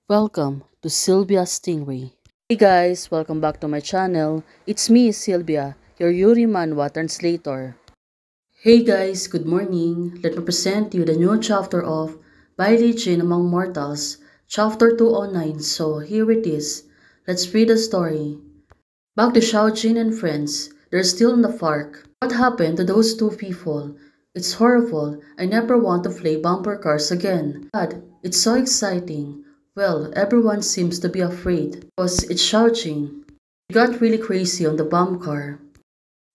Welcome to Sylvia Stingray. Hey guys, welcome back to my channel. It's me, Sylvia, your Yuri Manhwa translator. Hey guys, good morning. Let me present you the new chapter of By Legion Among Mortals, chapter 209. So here it is. Let's read the story. Back to Xiaojin and friends. They're still in the park. What happened to those two people? It's horrible. I never want to play bumper cars again. God, it's so exciting. Well, everyone seems to be afraid because it's Xiaojin. She got really crazy on the bump car.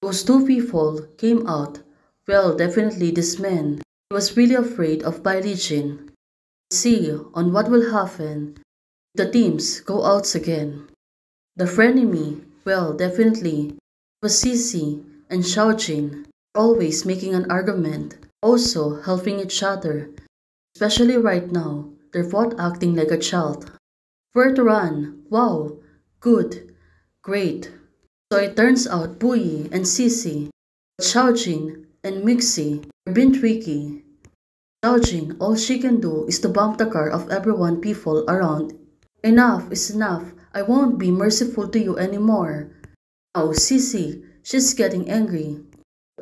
Those two people came out. Well, definitely this man. He was really afraid of Bai Lijin. See on what will happen if the teams go out again. The frenemy, well, definitely, was Sisi and Xiaojin, always making an argument, also helping each other. Especially right now, they're both acting like a child. Where to run? Wow, good, great. So it turns out Puyi and Sisi, Xiaojin and Mixi are being tricky. Xiaojin, all she can do is to bump the car of everyone people around. Enough is enough. I won't be merciful to you anymore. Now, Sisi, she's getting angry.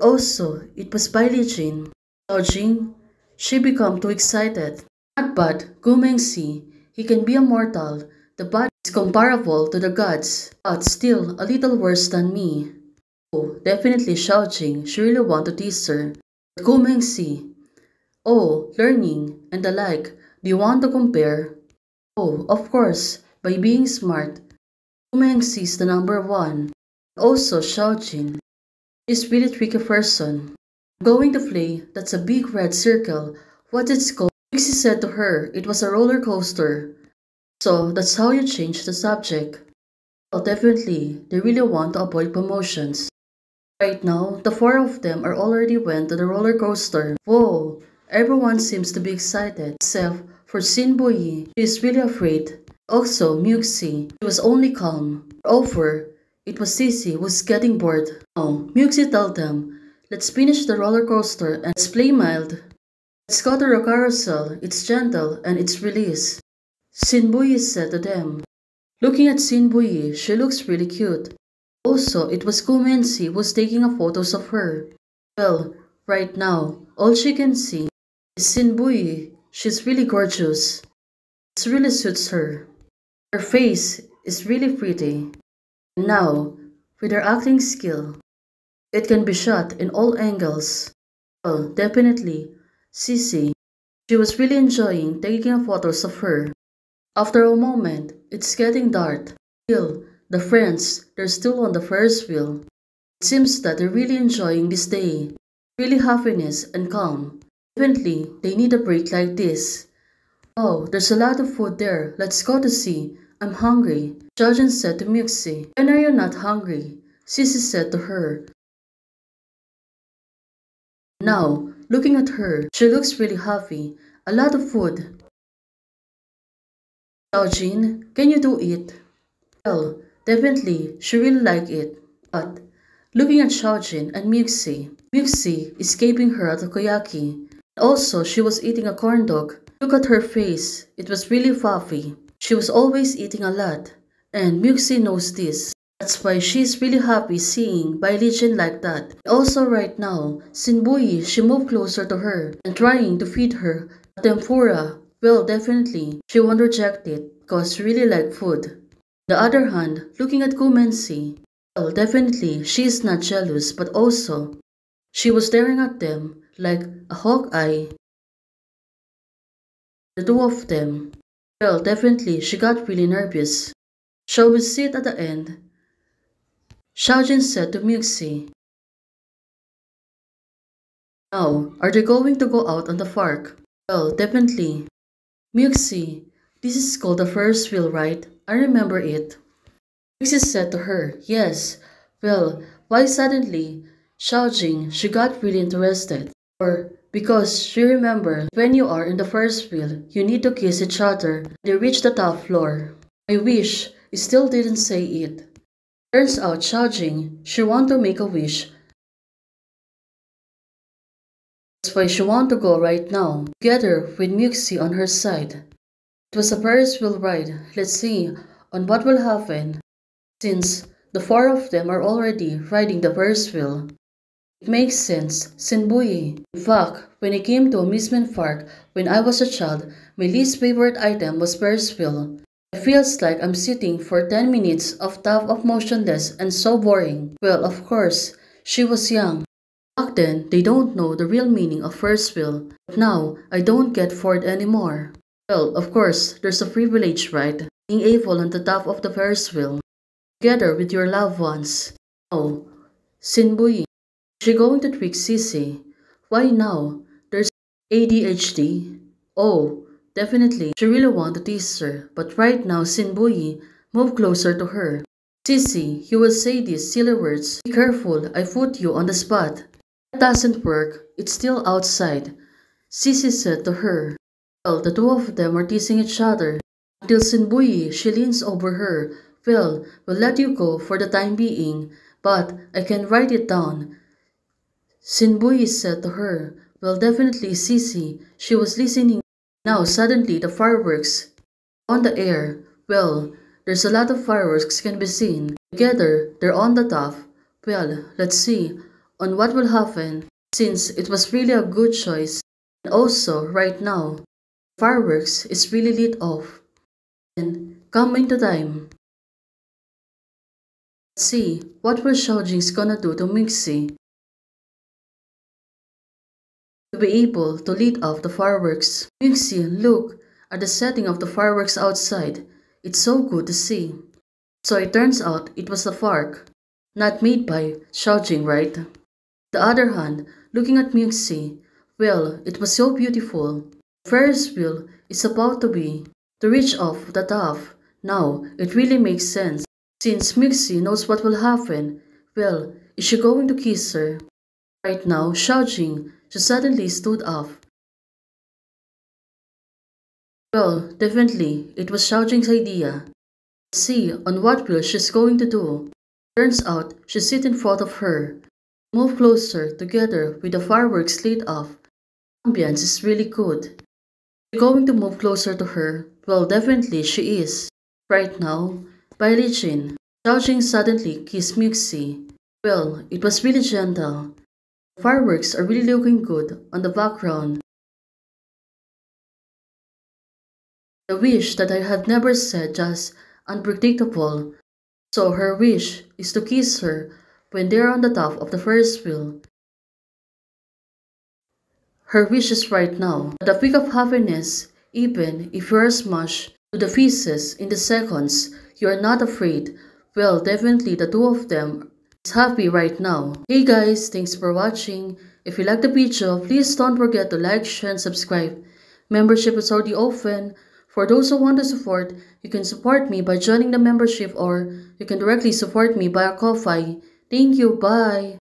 Also, it was Bai Lijin. Xiaojin, she become too excited. Not bad, Gu Mengxi, he can be a mortal. The body is comparable to the gods, but still a little worse than me. Oh, definitely Xiaojing, she really want to tease her. But Gu Mengxi, oh, learning and the like, do you want to compare? Oh, of course, by being smart. Gu Mengxi is the number one. Also, Xiaojin is really tricky person. I'm going to play, that's a big red circle. What's it called? Pixie said to her it was a roller coaster. So that's how you change the subject. Well, definitely, they really want to avoid promotions. Right now, the four of them are already went to the roller coaster. Whoa, everyone seems to be excited, except for Xin Buyi. She is really afraid. Also, Muxi, she was only calm. Moreover, it was Sisi who was getting bored. Oh, Muxi told them, let's finish the roller coaster and let's play mild. Let's go to the carousel, it's gentle and it's release. Xin Buyi said to them. Looking at Xin Buyi, she looks really cute. Also, it was Gu Mensi who was taking a photos of her. Well, right now, all she can see is Xin Buyi. She's really gorgeous. It really suits her. Her face is really pretty. And now, with her acting skill, it can be shot in all angles. Well, definitely, Sisi. She was really enjoying taking photos of her. After a moment, it's getting dark. Still, the friends, they're still on the Ferris wheel. It seems that they're really enjoying this day. Really happiness and calm. Definitely, they need a break like this. Oh, there's a lot of food there. Let's go to see. I'm hungry. Xiaojun said to Muxi. When are you not hungry? Sisi said to her. Now, looking at her, she looks really happy. A lot of food. Xiaojin, can you do it? Well, definitely, she really like it. But, looking at Xiaojin and Muxi, Muxi is gaping her at takoyaki. Also, she was eating a corn dog. Look at her face, it was really fluffy. She was always eating a lot. And Muxi knows this. That's why she's really happy seeing Bai Lijin like that. Also right now, Sinbui, she moved closer to her and trying to feed her a tempura. Well, definitely, she won't reject it because she really like food. On the other hand, looking at Kumensi, well, definitely, she is not jealous, but also, she was staring at them like a hawk eye. The two of them. Well, definitely, she got really nervous. Shall we sit at the end? Xiaojin said to Muxi. Now, are they going to go out on the park? Well, definitely. Muxi, this is called the Ferris wheel, right? I remember it. Muxi said to her, yes. Well, why suddenly? Xiaojing, she got really interested. Or because she remembered when you are in the Ferris wheel, you need to kiss each other. They reached the top floor. I wish, he still didn't say it. Turns out Xiaojing, she want to make a wish. That's why she want to go right now, together with Muxi on her side. It was a Ferris wheel ride. Let's see on what will happen since the four of them are already riding the Ferris wheel. It makes sense, Sinbui. In fact, when I came to amusement park when I was a child, my least favorite item was Ferris wheel. It feels like I'm sitting for 10 minutes of top of motionless and so boring. Well, of course, she was young. Back then, they don't know the real meaning of Ferris wheel. But now, I don't get bored anymore. Well, of course, there's a privilege, right? Being able on the top of the Ferris wheel, together with your loved ones. Oh, Sinbui. Is she going to trick Sissy? Why now? There's ADHD. Oh, definitely. She really wants to tease her, but right now Sinbui, move closer to her. Sissy, you will say these silly words. Be careful, I put you on the spot. That doesn't work. It's still outside. Sissy said to her. Well, the two of them are teasing each other. Until Sinbui, she leans over her. Well, we'll let you go for the time being, but I can write it down. Sinbui said to her, well, definitely, Sissy. She was listening. Now, suddenly, the fireworks on the air. Well, there's a lot of fireworks can be seen. Together, they're on the top. Well, let's see on what will happen since it was really a good choice. And also, right now, fireworks is really lit off. And come into time. Let's see what will Xiaojing's gonna do to Mixie to be able to lead off the fireworks. Mixie, look at the setting of the fireworks outside. It's so good to see. So it turns out it was a fark, not made by Xiaojing, right? The other hand, looking at Mixie, well, it was so beautiful. Ferris wheel is about to reach off the top. Now, it really makes sense. Since Mixie knows what will happen, well, is she going to kiss her? Right now, Xiaojing just suddenly stood up. Well, definitely, it was Xiaojing's idea. Let's see on what wheel she's going to do. Turns out, she's sitting in front of her. Move closer together with the fireworks lit off. Ambience is really good. You're going to move closer to her? Well, definitely she is. Right now, by Li Jin, Xiaojing suddenly kissed Mixie. Well, it was really gentle. The fireworks are really looking good on the background. The wish that I have never said just unpredictable. So her wish is to kiss her when they're on the top of the Ferris wheel. Her wish is right now. The peak of happiness, even if you are smashed to the pieces in the seconds, you are not afraid. Well, definitely the two of them is happy right now. Hey guys, thanks for watching. If you like the video, please don't forget to like, share, and subscribe. Membership is already open. For those who want to support, you can support me by joining the membership or you can directly support me via Ko-Fi. Thank you, bye!